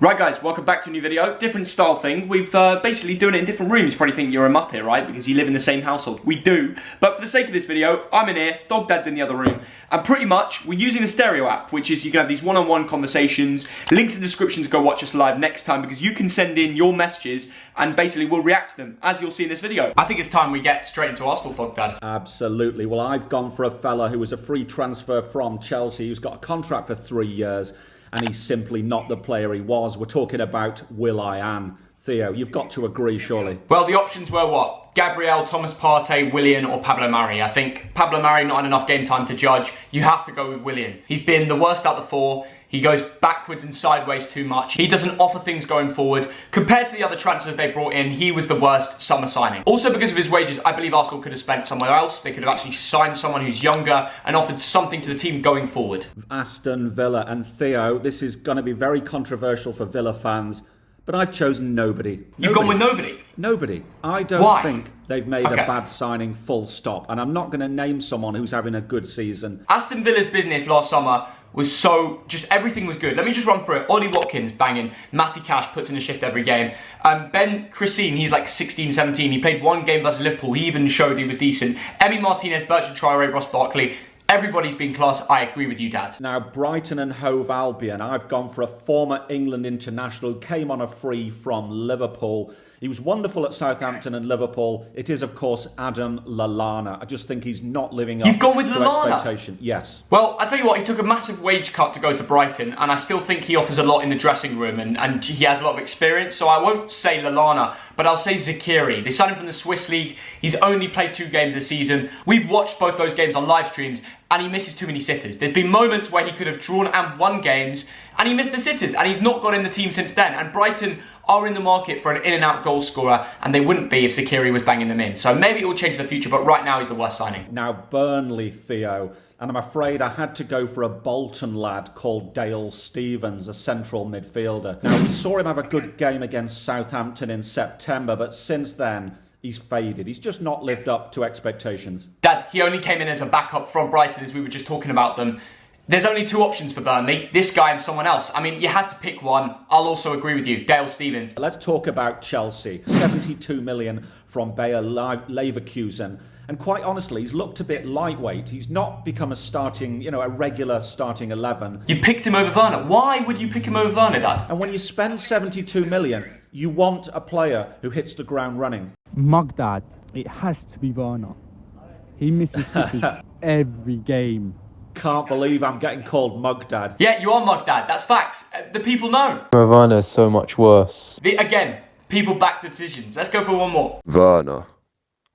Right guys, welcome back to a new video. Different style thing. We've basically doing it in different rooms. You probably think you're a Muppet, right? Because you live in the same household. We do. But for the sake of this video, I'm in here, Thogdad's in the other room. And pretty much, we're using the stereo app, which is you can have these one-on-one conversations. Links in the description to go watch us live next time, because you can send in your messages and basically we'll react to them, as you'll see in this video. I think it's time we get straight into Arsenal, Thogdad. Absolutely. Well, I've gone for a fella who was a free transfer from Chelsea, who's got a contract for 3 years. And he's simply not the player he was. We're talking about Will.i.am. Theo, you've got to agree, surely. Well, the options were what? Gabriel, Thomas Partey, Willian or Pablo Mari. I think Pablo Mari not had enough game time to judge. You have to go with Willian. He's been the worst out of the four. He goes backwards and sideways too much. He doesn't offer things going forward. Compared to the other transfers they brought in, he was the worst summer signing. Also because of his wages, I believe Arsenal could have spent somewhere else. They could have actually signed someone who's younger and offered something to the team going forward. Aston Villa and Theo, this is going to be very controversial for Villa fans, but I've chosen nobody. You've gone with nobody? Nobody. I don't think they've made a bad signing, full stop. And I'm not going to name someone who's having a good season. Aston Villa's business last summer was so, just everything was good. Let me just run through it. Ollie Watkins, banging. Matty Cash puts in a shift every game. Ben Christine, he's like 16, 17. He played one game versus Liverpool. He even showed he was decent. Emi Martinez, Bertrand Traore, Ross Barkley. Everybody's been class. I agree with you, Dad. Now, Brighton and Hove Albion. I've gone for a former England international who came on a free from Liverpool. He was wonderful at Southampton and Liverpool. It is, of course, Adam Lallana. I just think he's not living up to expectation. Yes. Well, I tell you what, he took a massive wage cut to go to Brighton, and I still think he offers a lot in the dressing room, and he has a lot of experience. So I won't say Lallana, but I'll say Zakiri. They signed him from the Swiss League. He's only played 2 games this season. We've watched both those games on live streams, and he misses too many sitters. There's been moments where he could have drawn and won games, and he missed the sitters, and he's not got in the team since then. And Brighton are in the market for an in-and-out goal scorer, and they wouldn't be if Zakiri was banging them in. So maybe it will change in the future, but right now he's the worst signing. Now, Burnley, Theo, and I'm afraid I had to go for a Bolton lad called Dale Stephens, a central midfielder. Now, we saw him have a good game against Southampton in September, but since then, he's faded. He's just not lived up to expectations. Dad, he only came in as a backup from Brighton, as we were just talking about them. There's only 2 options for Burnley, this guy and someone else. I mean, you had to pick one. I'll also agree with you, Dale Stephens. Let's talk about Chelsea. 72 million from Bayer Leverkusen. And quite honestly, he's looked a bit lightweight. He's not become a starting, a regular starting 11. You picked him over Werner. Why would you pick him over Werner, Dad? And when you spend 72 million, you want a player who hits the ground running. Dad, it has to be Werner. He misses every game. Can't believe I'm getting called Mug Dad. Yeah, you are Mug Dad. That's facts. The people know. Werner is so much worse. Again, people back the decisions. Let's go for one more. Werner.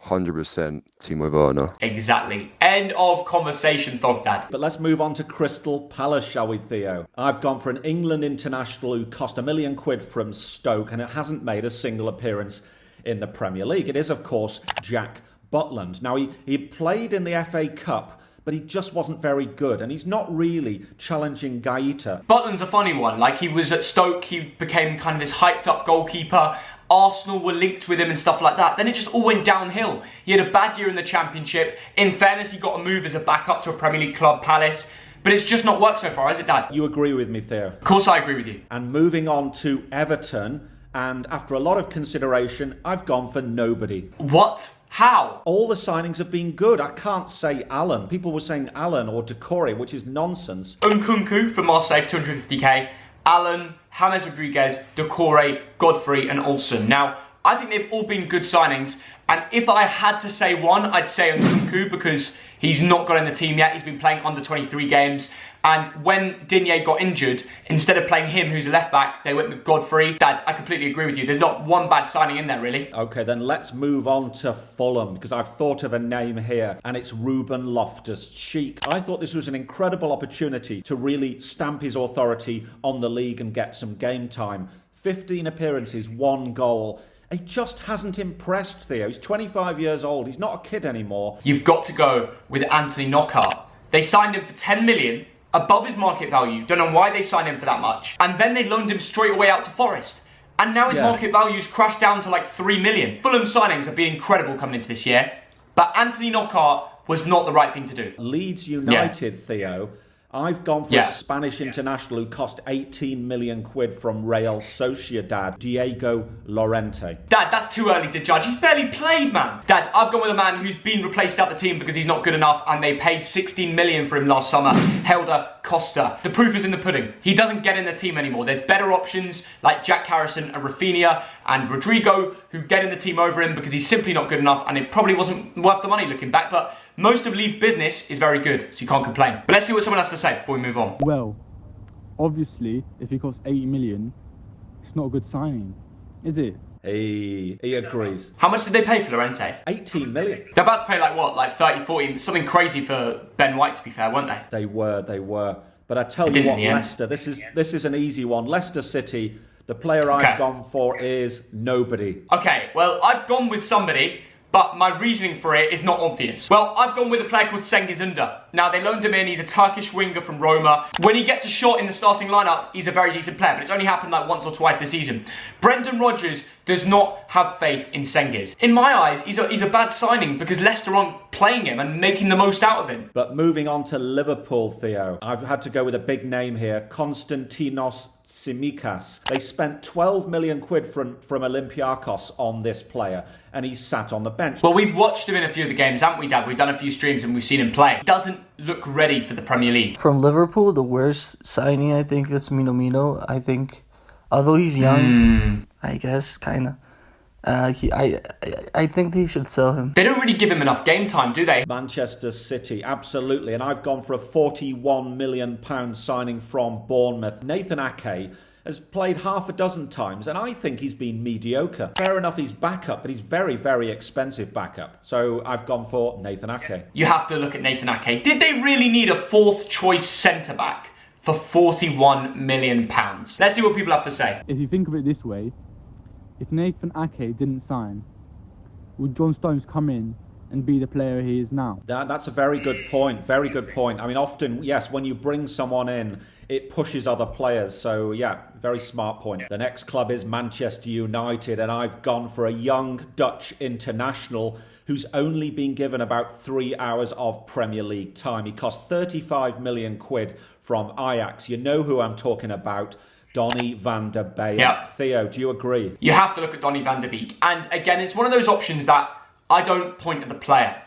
100% Timo Werner. Exactly. End of conversation, Thogdad. But let's move on to Crystal Palace, shall we, Theo? I've gone for an England international who cost £1 million from Stoke and it hasn't made a single appearance in the Premier League. It is, of course, Jack Butland. Now, he played in the FA Cup, but he just wasn't very good, and he's not really challenging Gaeta. Butland's a funny one. Like, he was at Stoke, he became kind of this hyped-up goalkeeper. Arsenal were linked with him and stuff like that. Then it just all went downhill. He had a bad year in the Championship. In fairness, he got a move as a backup to a Premier League club, Palace. But it's just not worked so far, has it, Dad? You agree with me, Theo? Of course I agree with you. And moving on to Everton, and after a lot of consideration, I've gone for nobody. What? How? All the signings have been good. I can't say Allen. People were saying Allen or Decore, which is nonsense. Nkunku for Marseille, 250k. Allen, James Rodriguez, Decore, Godfrey and Olsen. Now, I think they've all been good signings. And if I had to say one, I'd say Nkunku because he's not got in the team yet. He's been playing under 23 games. And when Digne got injured, instead of playing him, who's a left-back, they went with Godfrey. Dad, I completely agree with you. There's not one bad signing in there, really. OK, then let's move on to Fulham, because I've thought of a name here, and it's Ruben Loftus-Cheek. I thought this was an incredible opportunity to really stamp his authority on the league and get some game time. 15 appearances, 1 goal. He just hasn't impressed, Theo. He's 25 years old. He's not a kid anymore. You've got to go with Anthony Knockaert. They signed him for 10 million. Above his market value. Don't know why they signed him for that much. And then they loaned him straight away out to Forest. And now his market value's crashed down to like 3 million. Fulham signings have been incredible coming into this year. But Anthony Knockaert was not the right thing to do. Leeds United, Theo, I've gone for a Spanish international who cost 18 million quid from Real Sociedad, Diego Llorente. Dad, that's too early to judge. He's barely played, man. Dad, I've gone with a man who's been replaced out the team because he's not good enough, and they paid 16 million for him last summer. Helder Costa. The proof is in the pudding. He doesn't get in the team anymore. There's better options like Jack Harrison and Rafinha and Rodrigo who get in the team over him because he's simply not good enough, and it probably wasn't worth the money looking back, but most of Leeds' business is very good, so you can't complain. But let's see what someone has to say before we move on. Well, obviously, if he costs 80 million, it's not a good signing, is it? He agrees. How much did they pay for Llorente? 18 million. They're about to pay like what, like 30, 40, something crazy for Ben White, to be fair, weren't they? They were. But I tell you what, Leicester, this is an easy one. Leicester City, the player I've gone for is nobody. Okay, well, I've gone with somebody, but my reasoning for it is not obvious. Well, I've gone with a player called Cengiz Ünder. Now, they loaned him in. He's a Turkish winger from Roma. When he gets a shot in the starting lineup, he's a very decent player, but it's only happened like once or twice this season. Brendan Rodgers does not have faith in Cengiz. In my eyes, he's a bad signing because Leicester aren't playing him and making the most out of him. But moving on to Liverpool, Theo, I've had to go with a big name here, Konstantinos Tsimikas. They spent 12 million quid from Olympiacos on this player, and he's sat on the bench. Well, we've watched him in a few of the games, haven't we, Dad? We've done a few streams and we've seen him play. He doesn't look ready for the Premier League. From Liverpool, the worst signing, I think, is Minamino. I think, although he's young, I guess, kind of. I think they should sell him. They don't really give him enough game time, do they? Manchester City, absolutely. And I've gone for a £41 million signing from Bournemouth. Nathan Ake has played half a dozen times, and I think he's been mediocre. Fair enough, he's backup, but he's very, very expensive backup. So I've gone for Nathan Ake. You have to look at Nathan Ake. Did they really need a fourth choice centre-back for £41 million? Let's see what people have to say. If you think of it this way, if Nathan Ake didn't sign, would John Stones come in and be the player he is now? That's a very good point. Very good point. I mean, often, yes, when you bring someone in, it pushes other players. So, yeah, very smart point. The next club is Manchester United, and I've gone for a young Dutch international who's only been given about 3 hours of Premier League time. He cost 35 million quid from Ajax. You know who I'm talking about. Donny van der Beek. Yep. Theo, do you agree? You have to look at Donny van der Beek. And again, it's one of those options that I don't point at the player.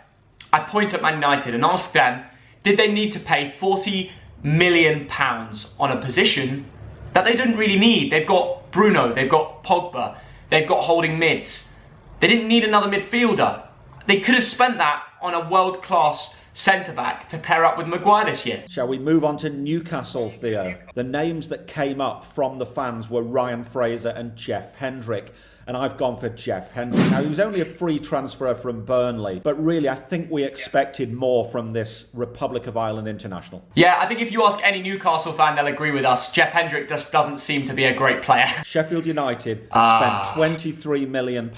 I point at Man United and ask them, did they need to pay £40 million on a position that they didn't really need? They've got Bruno, they've got Pogba, they've got holding mids. They didn't need another midfielder. They could have spent that on a world-class centre-back to pair up with Maguire this year. Shall we move on to Newcastle, Theo? The names that came up from the fans were Ryan Fraser and Jeff Hendrick. And I've gone for Jeff Hendrick. Now, he was only a free transfer from Burnley, but really, I think we expected more from this Republic of Ireland international. Yeah, I think if you ask any Newcastle fan, they'll agree with us. Jeff Hendrick just doesn't seem to be a great player. Sheffield United spent £23 million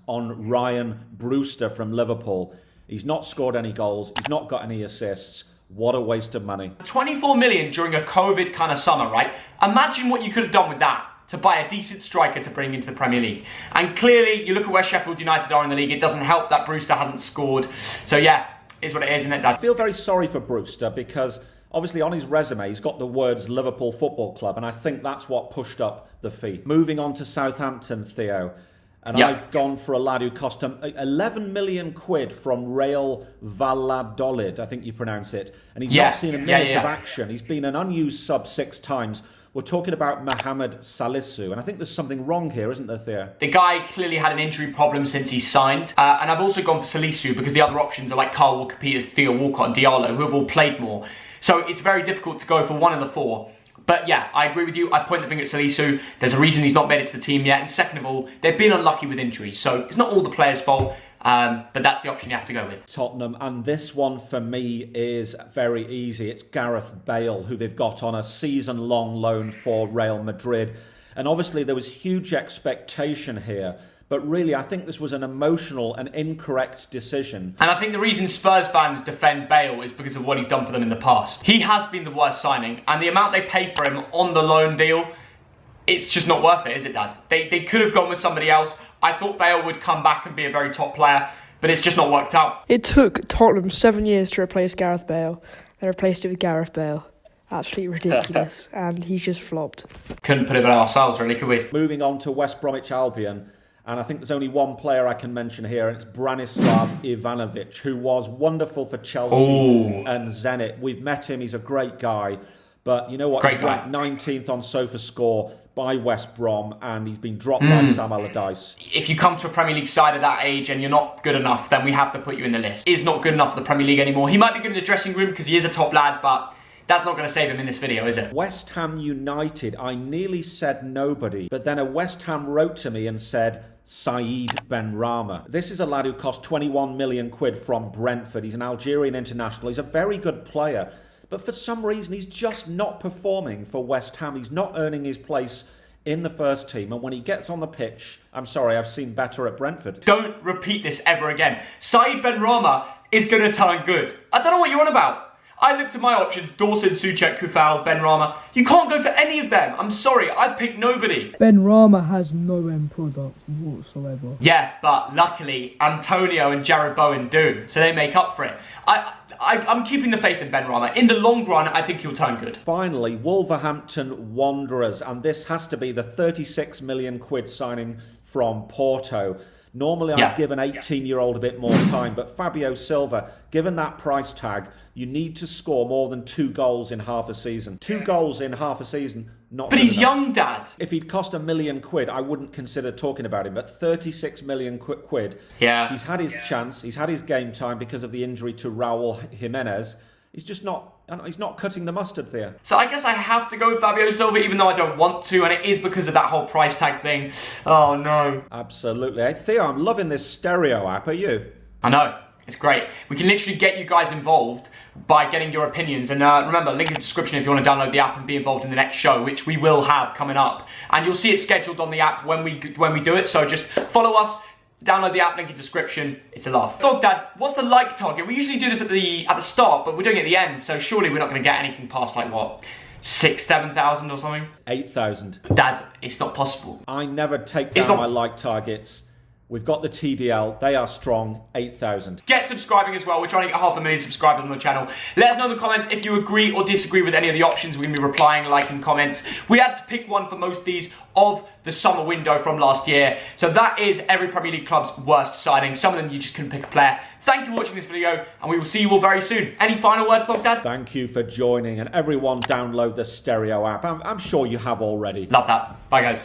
on Ryan Brewster from Liverpool. He's not scored any goals. He's not got any assists. What a waste of money. 24 million during a COVID kind of summer, right? Imagine what you could have done with that to buy a decent striker to bring into the Premier League. And clearly, you look at where Sheffield United are in the league, it doesn't help that Brewster hasn't scored. So yeah, is what it is, isn't it, Dad? I feel very sorry for Brewster because obviously on his resume, he's got the words Liverpool Football Club, and I think that's what pushed up the fee. Moving on to Southampton, Theo. And I've gone for a lad who cost him 11 million quid from Real Valladolid, I think you pronounce it. And he's not seen a minute of action. He's been an unused sub 6 times. We're talking about Mohamed Salah, and I think there's something wrong here, isn't there, Theo? The guy clearly had an injury problem since he signed. And I've also gone for Salisu because the other options are like Carl Walker-Peters, Theo Walcott and Diallo, who have all played more. So it's very difficult to go for one of the four. But yeah, I agree with you. I point the finger at Salisu. There's a reason he's not made it to the team yet. And second of all, they've been unlucky with injuries. So it's not all the players' fault. But that's the option you have to go with. Tottenham, and this one for me is very easy. It's Gareth Bale, who they've got on a season-long loan for Real Madrid. And obviously there was huge expectation here. But really, I think this was an emotional and incorrect decision. And I think the reason Spurs fans defend Bale is because of what he's done for them in the past. He has been the worst signing, and the amount they pay for him on the loan deal, it's just not worth it, is it, Dad? They could have gone with somebody else. I thought Bale would come back and be a very top player, but it's just not worked out. It took Tottenham 7 years to replace Gareth Bale. They replaced it with Gareth Bale. absolutely ridiculous, and he's just flopped. Couldn't put it better ourselves, really, could we? Moving on to West Bromwich Albion, and I think there's only one player I can mention here, and it's Branislav Ivanovic, who was wonderful for Chelsea and Zenit. We've met him, he's a great guy, but you know what? He's ranked 19th on SofaScore by West Brom, and he's been dropped by Sam Allardyce. If you come to a Premier League side at that age and you're not good enough, then we have to put you in the list. He's not good enough for the Premier League anymore. He might be good in the dressing room because he is a top lad, but that's not going to save him in this video, is it? West Ham United, I nearly said nobody, but then a West Ham wrote to me and said Saeed Benrahma. This is a lad who cost 21 million quid from Brentford. He's an Algerian international. He's a very good player, but for some reason he's just not performing for West Ham. He's not earning his place in the first team, and when he gets on the pitch, I'm sorry, I've seen better at Brentford. Don't repeat this ever again. Saeed Benrahma is going to turn good. I don't know what you're on about. I looked at my options: Dawson, Souček, Kufal, Benrahma. You can't go for any of them. I'm sorry, I picked nobody. Benrahma has no end product whatsoever. Yeah, but luckily Antonio and Jared Bowen do, so they make up for it. I'm keeping the faith in Benrahma. In the long run, I think he'll turn good. Finally, Wolverhampton Wanderers, and this has to be the 36 million quid signing from Porto. Normally, I'd give an 18-year-old a bit more time, but Fabio Silva, given that price tag, you need to score more than 2 goals in half a season. 2 goals in half a season, not But good he's enough. young, Dad. If he'd cost £1 million, I wouldn't consider talking about him, but 36 million quid. Yeah. He's had his chance, he's had his game time because of the injury to Raul Jimenez. He's just not, he's not cutting the mustard there. So I guess I have to go with Fabio Silva, even though I don't want to, and it is because of that whole price tag thing. Oh, no. Absolutely. Hey, Theo, I'm loving this stereo app. Are you? I know. It's great. We can literally get you guys involved by getting your opinions. And remember, link in the description if you want to download the app and be involved in the next show, which we will have coming up. And you'll see it scheduled on the app when we do it. So just follow us. Download the app, link in the description. It's a laugh. Dog Dad, what's the like target? We usually do this at the start, but we're doing it at the end, so surely we're not going to get anything past, like, what, 6,000, 7,000 or something? 8,000. Dad, it's not possible. I never take down my like targets. We've got the TDL. They are strong. 8,000. Get subscribing as well. We're trying to get 500,000 subscribers on the channel. Let us know in the comments if you agree or disagree with any of the options. We're going to be replying, liking comments. We had to pick one for most of these of the summer window from last year. So that is every Premier League club's worst signing. Some of them you just couldn't pick a player. Thank you for watching this video, and we will see you all very soon. Any final words, Dog Dad? Thank you for joining, and everyone download the stereo app. I'm sure you have already. Love that. Bye, guys.